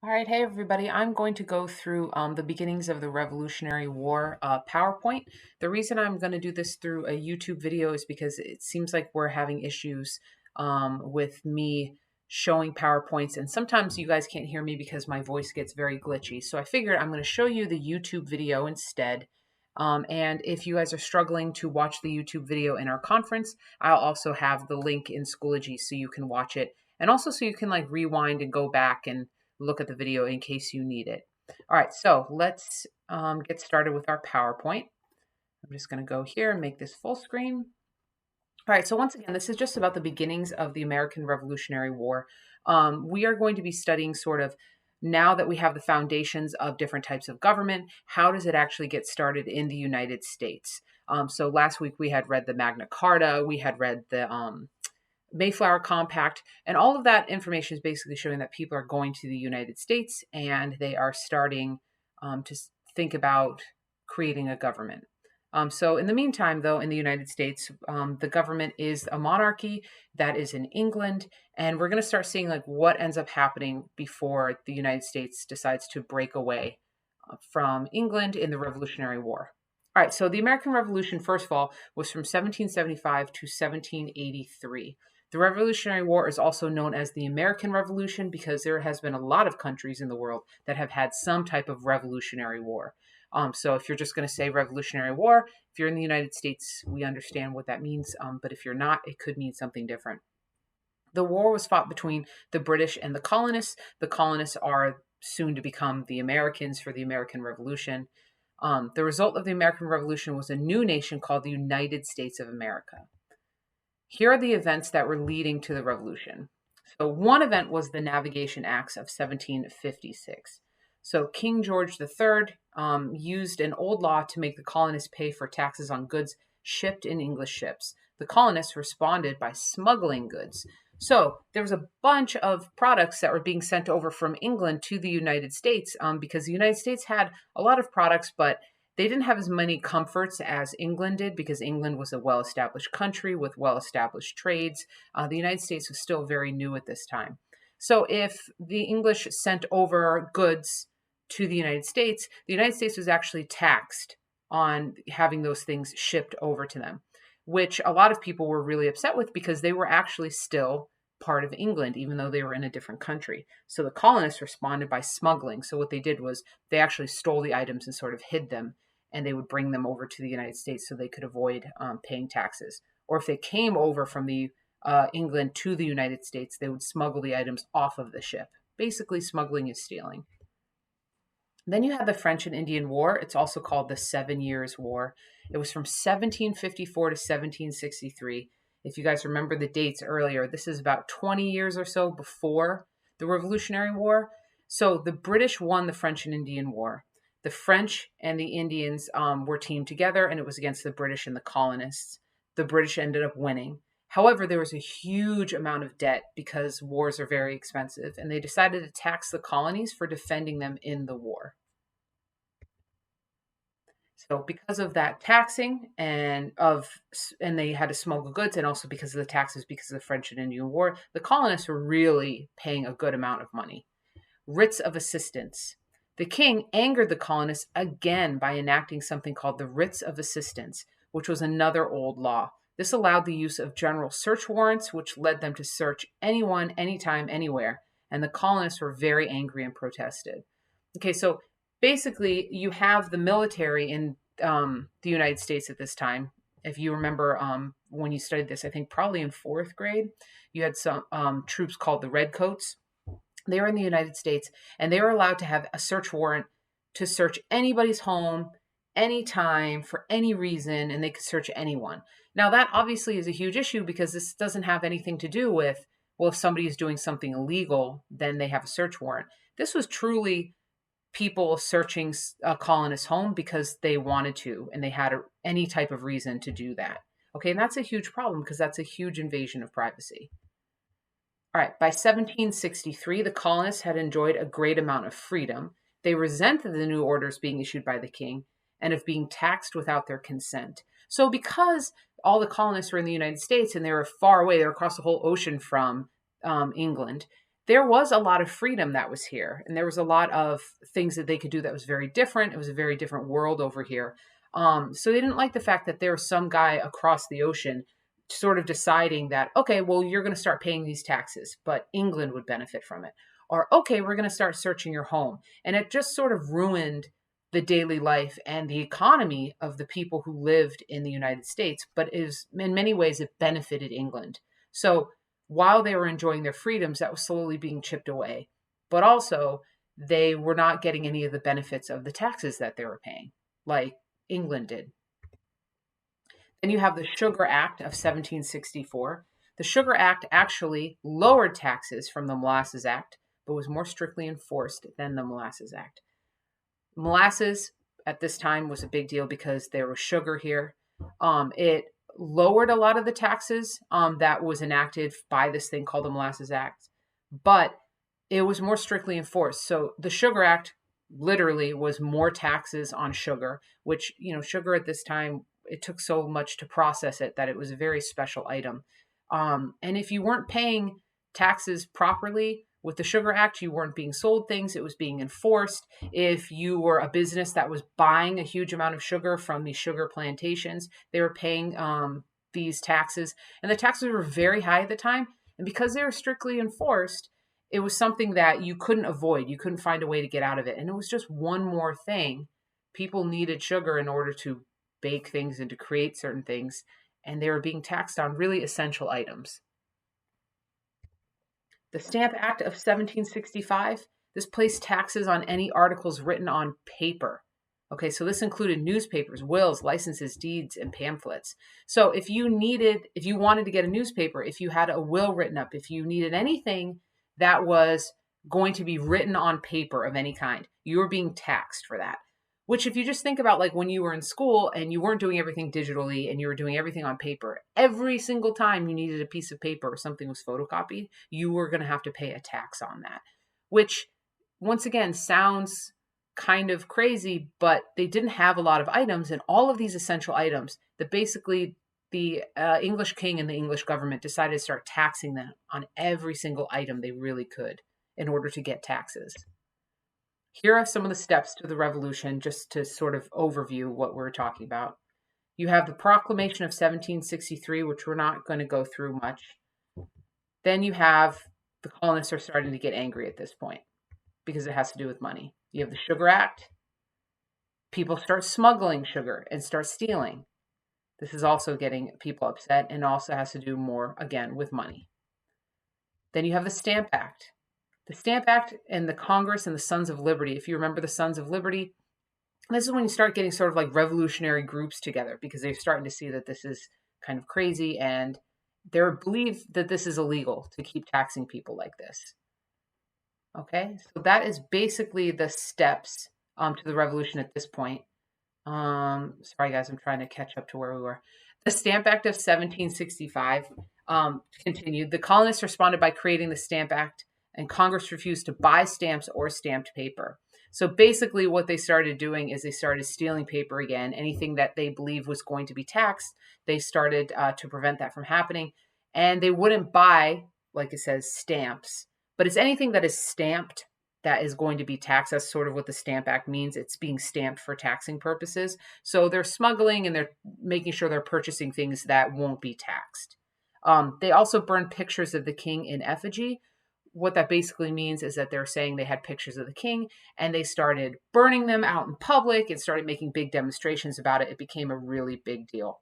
All right, hey everybody. I'm going to go through the beginnings of the Revolutionary War PowerPoint. The reason I'm going to do this through a YouTube video is because it seems like we're having issues with me showing PowerPoints, and sometimes you guys can't hear me because my voice gets very glitchy. So I figured I'm going to show you the YouTube video instead. And if you guys are struggling to watch the YouTube video in our conference, I'll also have the link in Schoology so you can watch it, and also so you can like rewind and go back and look at the video in case you need it. All right, so let's get started with our PowerPoint. I'm just going to go here and make this full screen. All right, so once again, this is just about the beginnings of the American Revolutionary War. We are going to be studying sort of now that we have the foundations of different types of government, how does it actually get started in the United States? So last week we had read the Magna Carta, we had read the Mayflower Compact, and all of that information is basically showing that people are going to the United States and they are starting to think about creating a government. So in the meantime, though, in the United States, the government is a monarchy that is in England, and we're going to start seeing like what ends up happening before the United States decides to break away from England in the Revolutionary War. All right, so the American Revolution, first of all, was from 1775 to 1783. The Revolutionary War is also known as the American Revolution because there has been a lot of countries in the world that have had some type of Revolutionary War. So if you're just going to say Revolutionary War, if you're in the United States, we understand what that means. But if you're not, it could mean something different. The war was fought between the British and the colonists. The colonists are soon to become the Americans for the American Revolution. The result of the American Revolution was a new nation called the United States of America. Here are the events that were leading to the revolution. So one event was the Navigation Acts of 1756. So King George III used an old law to make the colonists pay for taxes on goods shipped in English ships. The colonists responded by smuggling goods. So there was a bunch of products that were being sent over from England to the United States because the United States had a lot of products, but they didn't have as many comforts as England did because England was a well-established country with well-established trades. The United States was still very new at this time. So if the English sent over goods to the United States was actually taxed on having those things shipped over to them, which a lot of people were really upset with because they were actually still part of England, even though they were in a different country. So the colonists responded by smuggling. So what they did was they actually stole the items and sort of hid them, and they would bring them over to the United States so they could avoid paying taxes. Or if they came over from the England to the United States, they would smuggle the items off of the ship. Basically, smuggling is stealing. Then you had the French and Indian War. It's also called the 7 Years' War. It was from 1754 to 1763. If you guys remember the dates earlier, this is about 20 years or so before the Revolutionary War. So the British won the French and Indian War. The French and the Indians were teamed together, and it was against the British and the colonists. The British ended up winning. However, there was a huge amount of debt because wars are very expensive, and they decided to tax the colonies for defending them in the war. So because of that taxing and they had to smuggle goods, and also because of the taxes because of the French and Indian War, the colonists were really paying a good amount of money. Writs of Assistance. The king angered the colonists again by enacting something called the Writs of Assistance, which was another old law. This allowed the use of general search warrants, which led them to search anyone, anytime, anywhere. And the colonists were very angry and protested. Okay, so basically, you have the military in the United States at this time. If you remember when you studied this, I think probably in fourth grade, you had some troops called the Redcoats. They were in the United States, and they were allowed to have a search warrant to search anybody's home, anytime, for any reason, and they could search anyone. Now, that obviously is a huge issue because this doesn't have anything to do with, well, if somebody is doing something illegal, then they have a search warrant. This was truly people searching a colonist's home because they wanted to, and they had any type of reason to do that. Okay, and that's a huge problem because that's a huge invasion of privacy. All right, by 1763, the colonists had enjoyed a great amount of freedom. They resented the new orders being issued by the king and of being taxed without their consent. So because all the colonists were in the United States and they were far away, they were across the whole ocean from England, there was a lot of freedom that was here, and there was a lot of things that they could do that was very different. It was a very different world over here. So they didn't like the fact that there was some guy across the ocean sort of deciding that, okay, well, you're going to start paying these taxes, but England would benefit from it. Or, okay, we're going to start searching your home. And it just sort of ruined the daily life and the economy of the people who lived in the United States, but is in many ways it benefited England. So while they were enjoying their freedoms, that was slowly being chipped away. But also, they were not getting any of the benefits of the taxes that they were paying, like England did. Then you have the Sugar Act of 1764. The Sugar Act actually lowered taxes from the Molasses Act, but was more strictly enforced than the Molasses Act. Molasses at this time was a big deal because there was sugar here. It lowered a lot of the taxes that was enacted by this thing called the Molasses Act, but it was more strictly enforced. So the Sugar Act literally was more taxes on sugar, which, sugar at this time, it took so much to process it that it was a very special item. And if you weren't paying taxes properly with the Sugar Act, you weren't being sold things, it was being enforced. If you were a business that was buying a huge amount of sugar from these sugar plantations, they were paying these taxes. And the taxes were very high at the time. And because they were strictly enforced, it was something that you couldn't avoid. You couldn't find a way to get out of it. And it was just one more thing. People needed sugar in order to bake things and to create certain things. And they were being taxed on really essential items. The Stamp Act of 1765, this placed taxes on any articles written on paper. Okay, so this included newspapers, wills, licenses, deeds, and pamphlets. So if you wanted to get a newspaper, if you had a will written up, if you needed anything that was going to be written on paper of any kind, you were being taxed for that. Which, if you just think about like when you were in school and you weren't doing everything digitally and you were doing everything on paper, every single time you needed a piece of paper or something was photocopied, you were going to have to pay a tax on that. Which, once again, sounds kind of crazy, but they didn't have a lot of items, and all of these essential items that basically the English king and the English government decided to start taxing them on every single item they really could in order to get taxes. Here are some of the steps to the revolution, just to sort of overview what we're talking about. You have the Proclamation of 1763, which we're not going to go through much. Then you have the colonists are starting to get angry at this point because it has to do with money. You have the Sugar Act. People start smuggling sugar and start stealing. This is also getting people upset and also has to do more, again, with money. Then you have the Stamp Act. The Stamp Act and the Congress and the Sons of Liberty. If you remember the Sons of Liberty, this is when you start getting sort of like revolutionary groups together because they're starting to see that this is kind of crazy and they believe that this is illegal to keep taxing people like this. Okay, so that is basically the steps to the revolution at this point. Sorry, guys, I'm trying to catch up to where we were. The Stamp Act of 1765 continued. The colonists responded by creating the Stamp Act, and Congress refused to buy stamps or stamped paper. So basically what they started doing is they started stealing paper again. Anything that they believed was going to be taxed, they started to prevent that from happening. And they wouldn't buy, like it says, stamps. But it's anything that is stamped that is going to be taxed. That's sort of what the Stamp Act means. It's being stamped for taxing purposes. So they're smuggling and they're making sure they're purchasing things that won't be taxed. They also burned pictures of the king in effigy. What that basically means is that they're saying they had pictures of the king and they started burning them out in public and started making big demonstrations about it. It became a really big deal.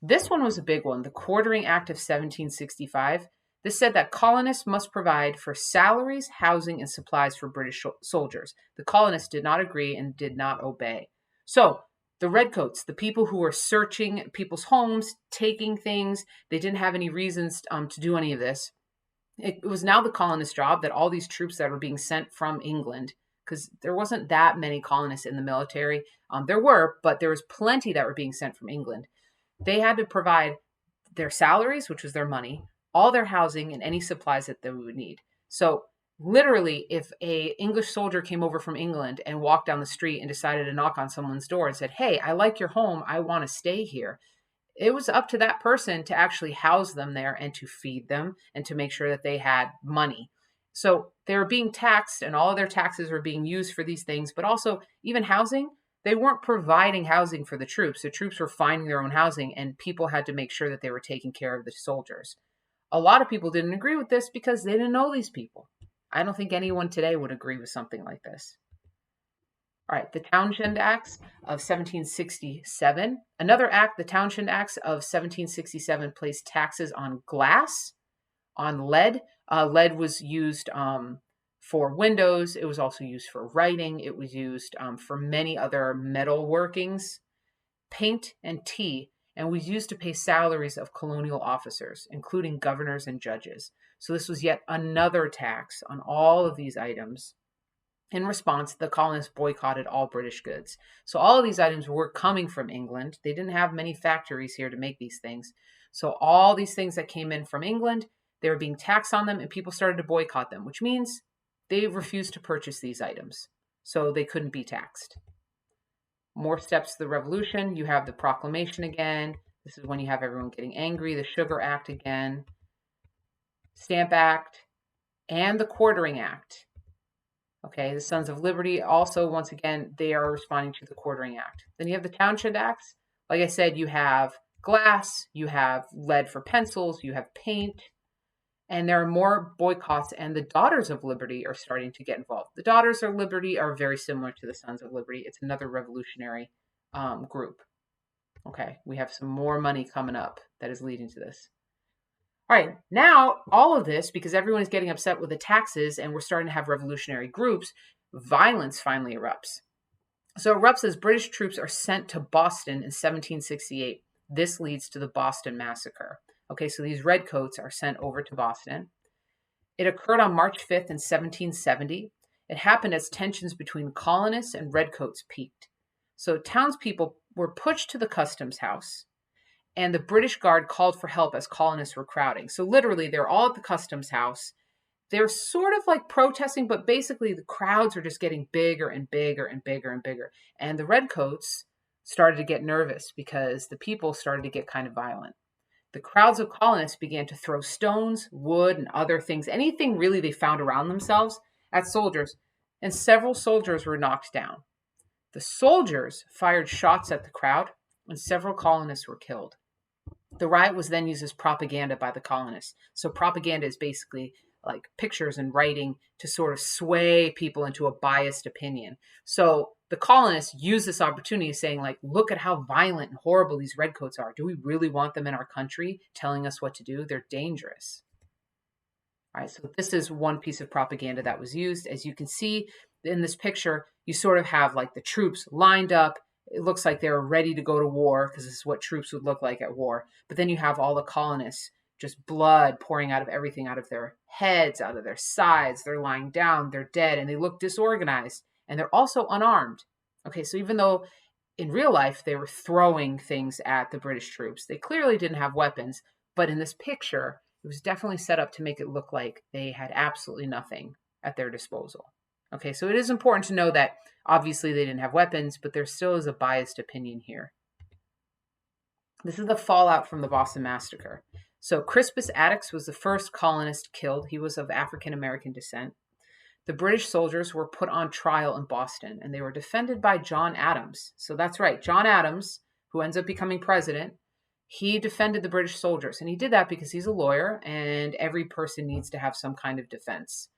This one was a big one, the Quartering Act of 1765. This said that colonists must provide for salaries, housing, and supplies for British soldiers. The colonists did not agree and did not obey. So the redcoats, the people who were searching people's homes, taking things, they didn't have any reasons to do any of this. It was now the colonists' job that all these troops that were being sent from England, because there wasn't that many colonists in the military. There were, but there was plenty that were being sent from England. They had to provide their salaries, which was their money, all their housing, and any supplies that they would need. So literally, if a English soldier came over from England and walked down the street and decided to knock on someone's door and said, "Hey, I like your home. I want to stay here," it was up to that person to actually house them there and to feed them and to make sure that they had money. So they were being taxed, and all of their taxes were being used for these things, but also even housing. They weren't providing housing for the troops. The troops were finding their own housing, and people had to make sure that they were taking care of the soldiers. A lot of people didn't agree with this because they didn't know these people. I don't think anyone today would agree with something like this. All right, the Townshend Acts of 1767. Another act, the Townshend Acts of 1767, placed taxes on glass, on lead. Lead was used for windows. It was also used for writing. It was used for many other metal workings, paint, and tea, and was used to pay salaries of colonial officers, including governors and judges. So this was yet another tax on all of these items. In response, the colonists boycotted all British goods. So all of these items were coming from England. They didn't have many factories here to make these things. So all these things that came in from England, they were being taxed on them, and people started to boycott them, which means they refused to purchase these items. So they couldn't be taxed. More steps to the revolution. You have the proclamation again. This is when you have everyone getting angry. The Sugar Act again. Stamp Act and the Quartering Act. Okay, the Sons of Liberty also, once again, they are responding to the Quartering Act. Then you have the Townshend Acts. Like I said, you have glass, you have lead for pencils, you have paint, and there are more boycotts, and the Daughters of Liberty are starting to get involved. The Daughters of Liberty are very similar to the Sons of Liberty. It's another revolutionary group. Okay, we have some more money coming up that is leading to this. All right, now all of this, because everyone is getting upset with the taxes and we're starting to have revolutionary groups, violence finally erupts. So it erupts as British troops are sent to Boston in 1768. This leads to the Boston Massacre. Okay, so these redcoats are sent over to Boston. It occurred on March 5th in 1770. It happened as tensions between colonists and redcoats peaked. So townspeople were pushed to the customs house, and the British Guard called for help as colonists were crowding. So literally, they're all at the customs house. They're sort of like protesting, but basically the crowds are just getting bigger and bigger and bigger and bigger. And the redcoats started to get nervous because the people started to get kind of violent. The crowds of colonists began to throw stones, wood, and other things, anything really they found around themselves, at soldiers, and several soldiers were knocked down. The soldiers fired shots at the crowd, and several colonists were killed. The riot was then used as propaganda by the colonists. So propaganda is basically like pictures and writing to sort of sway people into a biased opinion. So the colonists use this opportunity saying, like, look at how violent and horrible these redcoats are. Do we really want them in our country telling us what to do? They're dangerous. All right, so this is one piece of propaganda that was used. As you can see in this picture, you sort of have like the troops lined up. It looks like they're ready to go to war because this is what troops would look like at war. But then you have all the colonists, just blood pouring out of everything, out of their heads, out of their sides. They're lying down, they're dead, and they look disorganized. And they're also unarmed. Okay, so even though in real life they were throwing things at the British troops, they clearly didn't have weapons. But in this picture, it was definitely set up to make it look like they had absolutely nothing at their disposal. Okay, so it is important to know that obviously they didn't have weapons, but there still is a biased opinion here. This is the fallout from the Boston Massacre. So Crispus Attucks was the first colonist killed. He was of African-American descent. The British soldiers were put on trial in Boston, and they were defended by John Adams. So that's right, John Adams, who ends up becoming president, he defended the British soldiers. And he did that because he's a lawyer, and every person needs to have some kind of defense.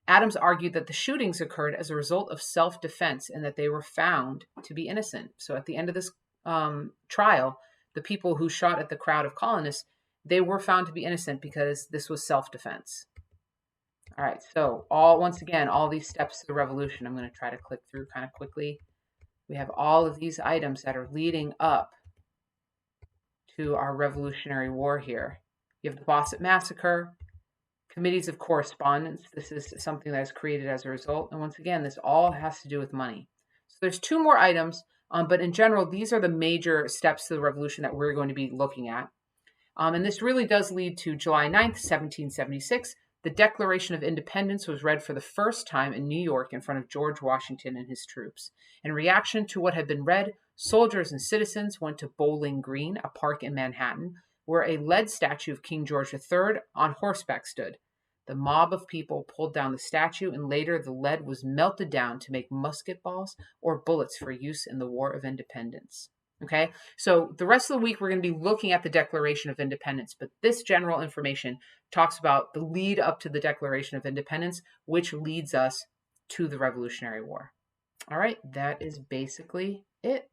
Adams argued that the shootings occurred as a result of self-defense and that they were found to be innocent. So at the end of this trial, the people who shot at the crowd of colonists, they were found to be innocent because this was self-defense. All right, so once again, all these steps to the revolution, I'm going to try to click through kind of quickly. We have all of these items that are leading up to our Revolutionary War here. You have the Boston Massacre, committees of correspondence. This is something that is created as a result. And once again, this all has to do with money. So there's two more items, but in general, these are the major steps to the revolution that we're going to be looking at. And this really does lead to July 9th, 1776. The Declaration of Independence was read for the first time in New York in front of George Washington and his troops. In reaction to what had been read, soldiers and citizens went to Bowling Green, a park in Manhattan, where a lead statue of King George III on horseback stood. The mob of people pulled down the statue, and later the lead was melted down to make musket balls or bullets for use in the War of Independence. Okay, so the rest of the week we're going to be looking at the Declaration of Independence, but this general information talks about the lead up to the Declaration of Independence, which leads us to the Revolutionary War. All right, that is basically it.